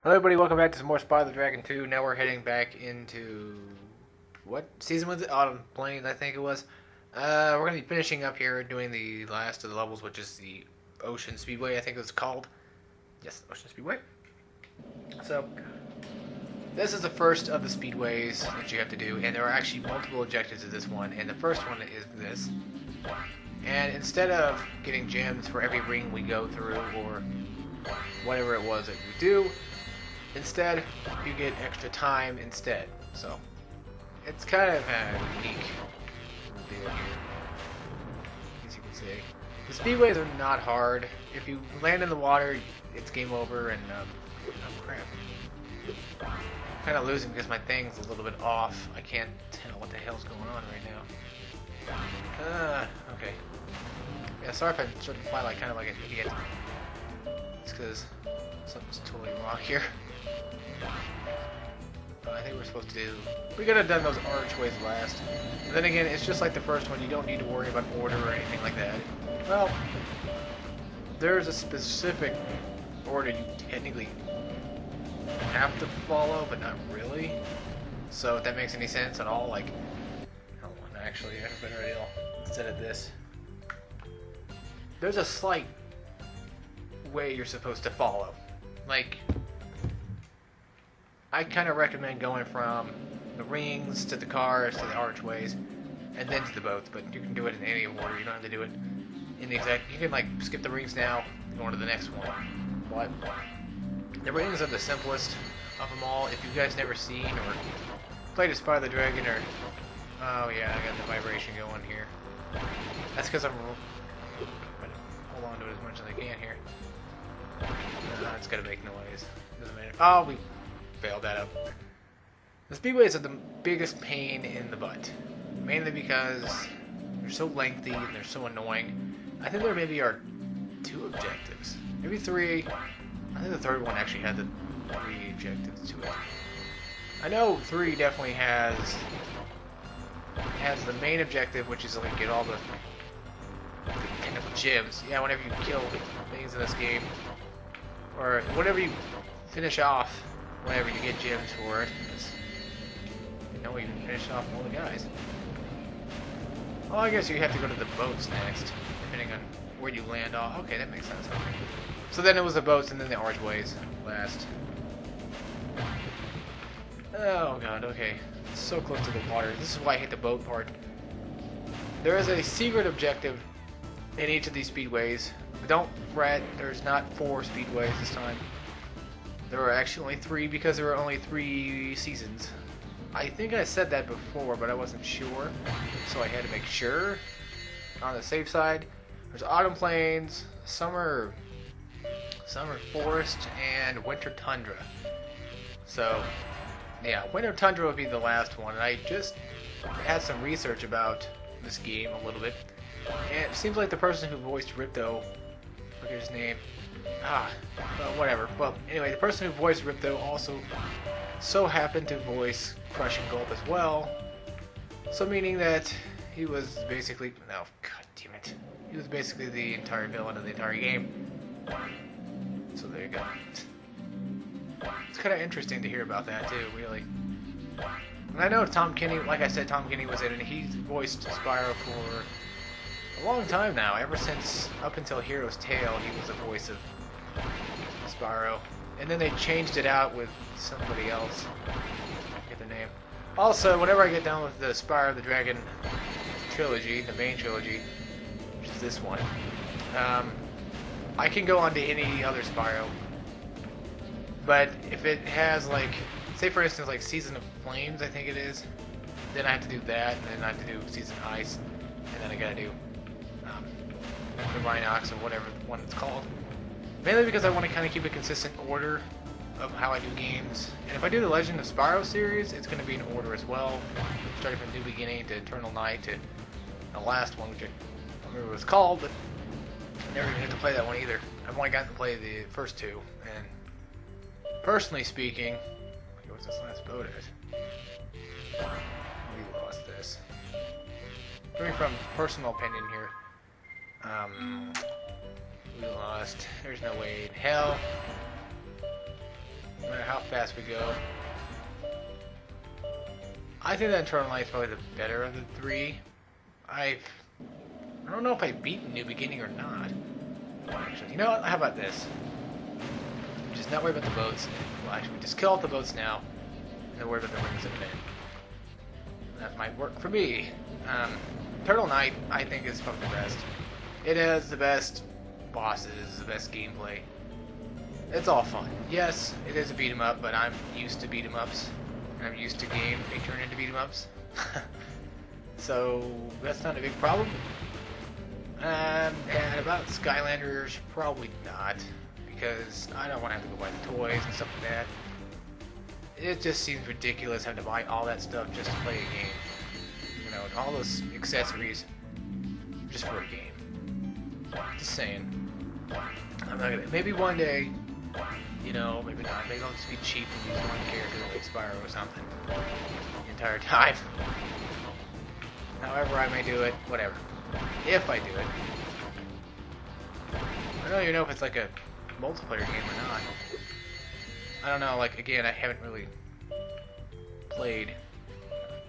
Hello everybody, welcome back to some more Spyro the Dragon 2. Now we're heading back into... what season was it? Autumn Plains, I think it was. We're going to be finishing up here, doing the last of the levels, which is the Ocean Speedway, I think it's called. Yes, Ocean Speedway. So, this is the first of the speedways that you have to do, and there are actually multiple objectives to this one, and the first one is this. And instead of getting gems for every ring we go through, or whatever it was that we do, instead, you get extra time instead. So, it's kind of a unique deal here, as you can see. The speedways are not hard. If you land in the water, it's game over, and, oh crap. I'm kind of losing because my thing's a little bit off. I can't tell what the hell's going on right now. Okay. Yeah, sorry if I started to fly like kind of like an idiot. It's because something's totally wrong here. But I think we're supposed to do... we could have done those archways last. And then again, it's just like the first one. You don't need to worry about order or anything like that. Well, there's a specific order you technically have to follow, but not really. So if that makes any sense at all, like... hold on, actually, I have a better deal. Instead of this, there's a slight way you're supposed to follow. Like, I kind of recommend going from the rings to the cars to the archways and then to the boats, but you can do it in any order. You don't have to do it in the exact... you can like skip the rings now and go on to the next one. But the rings are the simplest of them all. If you guys never seen or played a Spyro the Dragon or... oh yeah, I got the vibration going here. That's because I'm... hold on to it as much as I can here. It's gotta make noise. Doesn't matter. Oh, we failed that up. The speedways are the biggest pain in the butt. Mainly because they're so lengthy and they're so annoying. I think there maybe are 2 objectives. Maybe 3. I think the third one actually had the 3 objectives to it. I know 3 definitely has the main objective, which is like get all the kind of gems. Yeah, whenever you kill things in this game, or whenever you finish off, whenever you get gems for it, you know, you can finish off all the guys. Well, I guess you have to go to the boats next, depending on where you land off. Okay, that makes sense. Okay. So then it was the boats and then the archways last. Oh god, okay. It's so close to the water. This is why I hate the boat part. There is a secret objective in each of these speedways. But don't fret, there's not 4 speedways this time. There were actually only 3 because there were only 3 seasons. I think I said that before, but I wasn't sure, so I had to make sure. On the safe side, there's Autumn Plains, Summer Forest, and Winter Tundra. So, yeah, Winter Tundra would be the last one, and I just had some research about this game a little bit. And it seems like the person who voiced Ripto, look at his name. Well, whatever. Well, anyway, the person who voiced Ripto also so happened to voice Crush and Gulp as well. So meaning that he was basically... no, god damn it. He was basically the entire villain of the entire game. So there you go. It's kind of interesting to hear about that too, really. And I know Tom Kenny, like I said, Tom Kenny was in it, and he's voiced Spyro for a long time now. Ever since, up until Hero's Tale, he was the voice of Spyro. And then they changed it out with somebody else. I forget the name. Also, whenever I get done with the Spyro the Dragon trilogy, the main trilogy, which is this one, I can go on to any other Spyro. But if it has, like, say for instance, like Season of Flames, I think it is, then I have to do that, and then I have to do Season of Ice, and then I gotta do the Rhinox or whatever one it's called. Mainly because I want to kind of keep a consistent order of how I do games. And if I do the Legend of Spyro series, it's going to be in order as well. Starting from New Beginning to Eternal Night to the last one, which I don't remember what it's called, but I never even had to play that one either. I've only gotten to play the first 2, and personally speaking, what's this last boat at? We lost this. Coming from personal opinion here, we lost. There's no way in hell no matter how fast we go. I think that Internal Light is probably the better of the three. I don't know if I've beaten New Beginning or not. Actually, you know what? How about this? Just not worry about the boats. Well, actually, just kill off the boats now, and then worry about the rings in a minute. That might work for me. Turtle Knight, I think, is probably the best. It has the best bosses, the best gameplay. It's all fun. Yes, it is a beat 'em up, but I'm used to beat 'em ups, and I'm used to games being turned into beat 'em ups. So that's not a big problem. And about Skylanders, probably not, because I don't want to have to go buy the toys and stuff like that. It just seems ridiculous having to buy all that stuff just to play a game. You know, and all those accessories just for a game. Just saying. I'm not gonna. Maybe one day, you know, maybe not. Maybe I'll just be cheap and use one character like Spyro or something the entire time. However I may do it, whatever. If I do it. I don't even know if it's like a multiplayer game or not. I don't know, like, again, I haven't really played.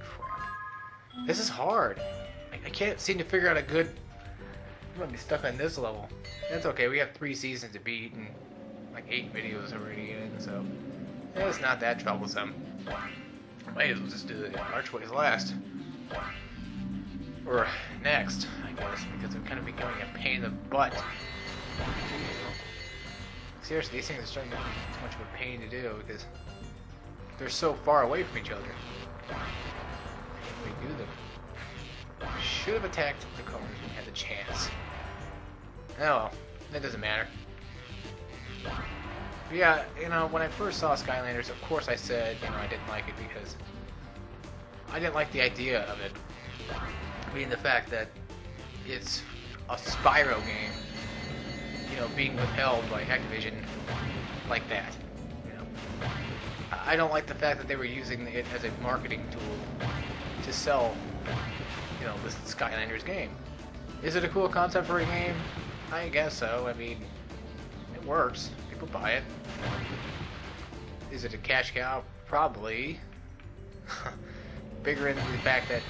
Crap. This is hard. I can't seem to figure out a good... I'm gonna be stuck on this level. That's okay, we have 3 seasons to beat and like 8 videos already in, so it's not that troublesome. Might as well just do the archways last. Or next, I guess, because they're kind of becoming a pain in the butt. Seriously, these things are starting to be too much of a pain to do because they're so far away from each other. We do them. Should have attacked the cars when we had the chance. Oh well, that doesn't matter. But yeah, you know, when I first saw Skylanders, of course I said, you know, I didn't like it because I didn't like the idea of it. Being the fact that it's a Spyro game, you know, being withheld by Activision like that. You know, I don't like the fact that they were using it as a marketing tool to sell, you know, this Skylanders game. Is it a cool concept for a game? I guess so. I mean, it works. People buy it. Is it a cash cow? Probably. Bigger into the fact that,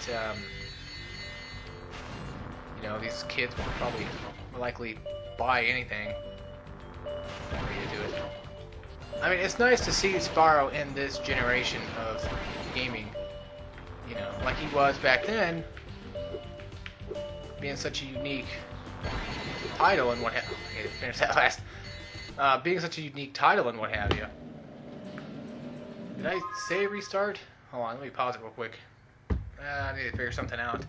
you know, these kids will probably more likely buy anything to do it. I mean, it's nice to see Spyro in this generation of gaming, you know, like he was back then, being such a unique title and what have you. Okay, finish that last. Being such a unique title and what have you. Did I say restart? Hold on, let me pause it real quick. I need to figure something out.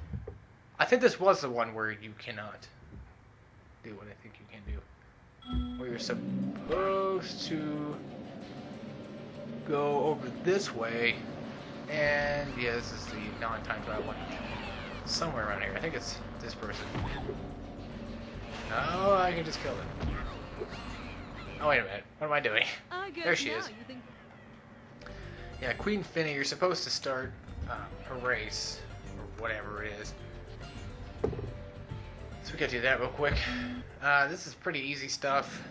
I think this was the one where you cannot do what I think you can do. Where you're supposed to go over this way, and yeah, this is the non-time travel one. Somewhere around here. I think it's this person. Oh, I can just kill it. Oh, wait a minute. What am I doing? There she is. Yeah, Queen Finny, you're supposed to start a race, or whatever it is. So we gotta do that real quick. This is pretty easy stuff.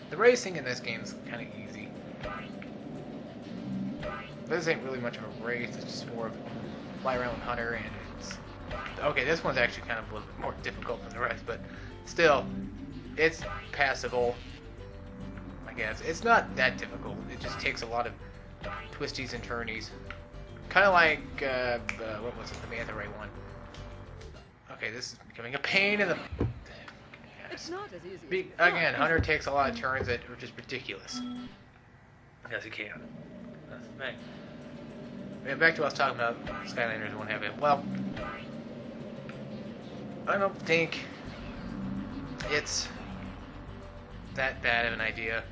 The racing in this game is kind of easy. This ain't really much of a race, it's just more of a fly around hunter, and it's... Okay, this one's actually kind of a little bit more difficult than the rest, but still, it's passable. I guess. It's not that difficult, it just takes a lot of twisties and turnies. Kind of like, what was it, the Manta Ray one. Okay, this is becoming a pain in the... It's not as easy. Again, Hunter takes a lot of turns that are just ridiculous. As he can. That's the thing. And back to what I was talking about, Skylanders won't have it. Well, I don't think it's that bad of an idea.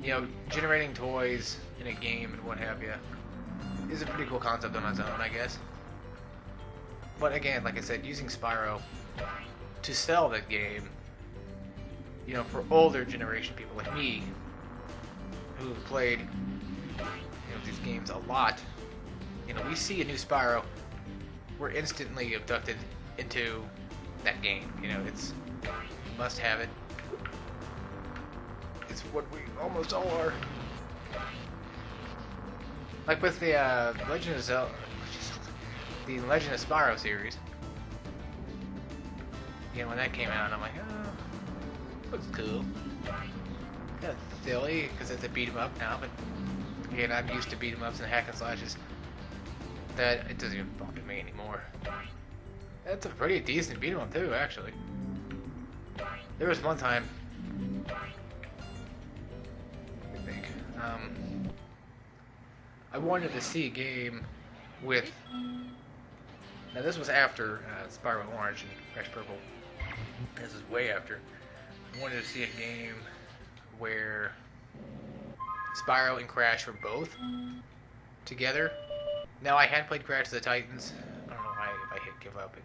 You know, generating toys in a game and what have you is a pretty cool concept on its own, I guess. But again, like I said, using Spyro to sell that game, you know, for older generation people like me, who've played, you know, these games a lot, you know, we see a new Spyro, we're instantly abducted into that game. You know, it's must have it. It's what we almost all are. Like with the Legend of Zelda, the Legend of Spyro series. Yeah, when that came out, I'm like, oh, looks cool. Kind of silly because it's a beat 'em up now, but again, I'm used to beat 'em ups and hack and slashes. That it doesn't even bother me anymore. That's a pretty decent beat 'em up too, actually. There was one time, I think, I wanted to see a game with. Now this was after Spyro Orange and Crash Purple. This is way after. I wanted to see a game where Spyro and Crash were both together. Now I had played Crash of the Titans. I don't know why if I hit give up it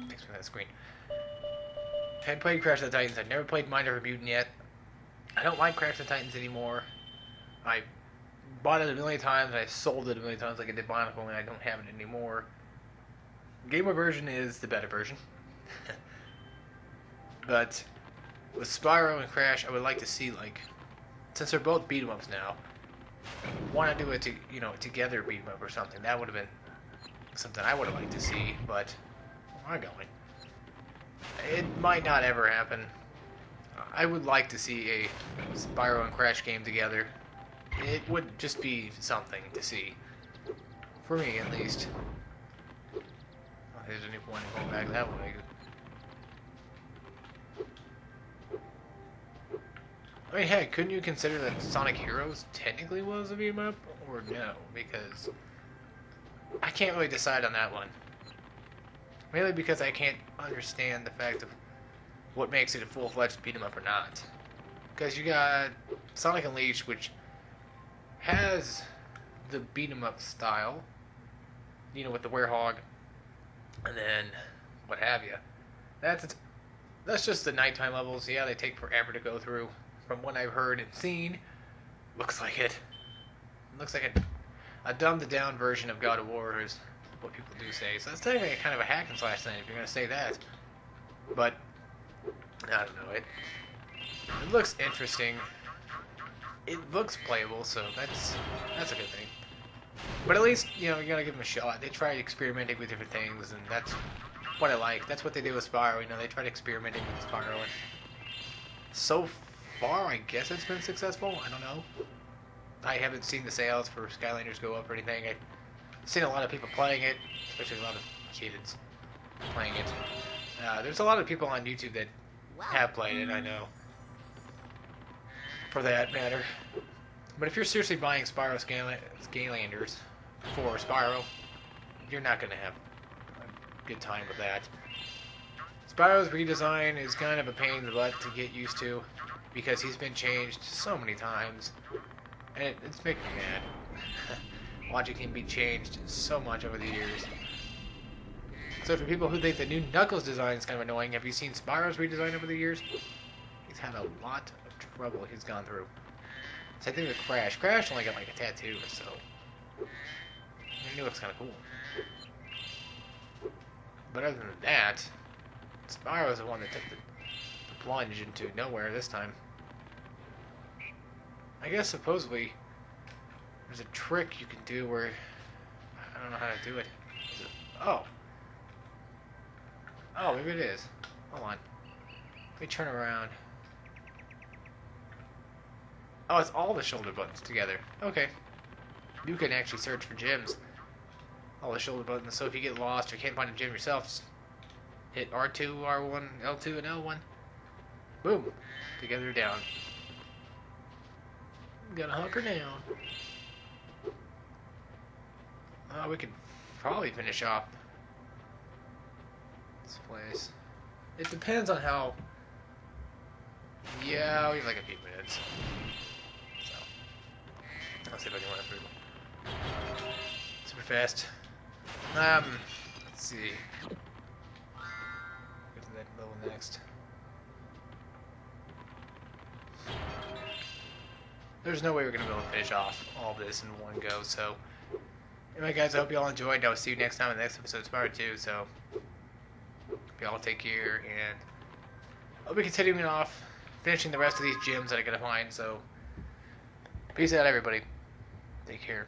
takes me to that screen. I had played Crash of the Titans. I'd never played Mind of a Mutant yet. I don't like Crash of the Titans anymore. I bought it a million times. I sold it a million times like I did Bionicle, and I don't have it anymore. Game Boy version is the better version. But with Spyro and Crash, I would like to see, like, since they're both beat 'em ups now, want to do it to, you know, together beat 'em up or something. That would have been something I would have liked to see, but where am I going? It might not ever happen. I would like to see a Spyro and Crash game together. It would just be something to see. For me, at least. Oh, there's a new one going back that way. I mean, heck, couldn't you consider that Sonic Heroes technically was a beat 'em up? Or no? Because I can't really decide on that one. Mainly because I can't understand the fact of what makes it a full-fledged beat 'em up or not. Because you got Sonic Unleashed, which has the beat 'em up style, you know, with the werehog, and then what have you. That's just the nighttime levels. Yeah, they take forever to go through. From what I've heard and seen, looks like it. Looks like a dumbed-down version of God of War is what people do say. So that's technically kind of a hack and slash thing if you're gonna say that. But I don't know. It looks interesting. It looks playable, so that's a good thing. But at least, you know, you gotta give them a shot. They tried experimenting with different things, and that's what I like. That's what they did with Spyro. You know, they tried experimenting with Spyro, and so far, I guess it's been successful. I don't know. I haven't seen the sales for Skylanders go up or anything. I've seen a lot of people playing it, especially a lot of kids playing it. There's a lot of people on YouTube that have played it, I know. For that matter. But if you're seriously buying Spyro Skylanders for Spyro, you're not going to have a good time with that. Spyro's redesign is kind of a pain in the butt to get used to, because he's been changed so many times, and it's making me mad. Watching him be changed so much over the years. So for people who think the new Knuckles design is kind of annoying, have you seen Spyro's redesign over the years? He's had a lot of trouble he's gone through. Same thing with Crash. Crash only got like a tattoo or so. He looks kind of cool. But other than that, Spyro's the one that took the plunge into nowhere this time. I guess supposedly there's a trick you can do where I don't know how to do it. Oh. Oh, maybe it is. Hold on. Let me turn around. Oh, it's all the shoulder buttons together. Okay. You can actually search for gems. All the shoulder buttons. So if you get lost or can't find a gem yourself, just hit R2, R1, L2, and L1. Boom. Together down. Gotta hunker down. We could probably finish off this place. It depends on how... Yeah, we have like a few minutes. So, I'll see if I can run through super fast. Let's see. Go to that level next. There's no way we're going to be able to finish off all this in one go, so... Anyway, guys, I hope you all enjoyed. I'll see you next time in the next episode of Spyro 2, so... Hope you all take care, and... I'll be continuing off, finishing the rest of these gems that I gotta find, so... Peace out, everybody. Take care.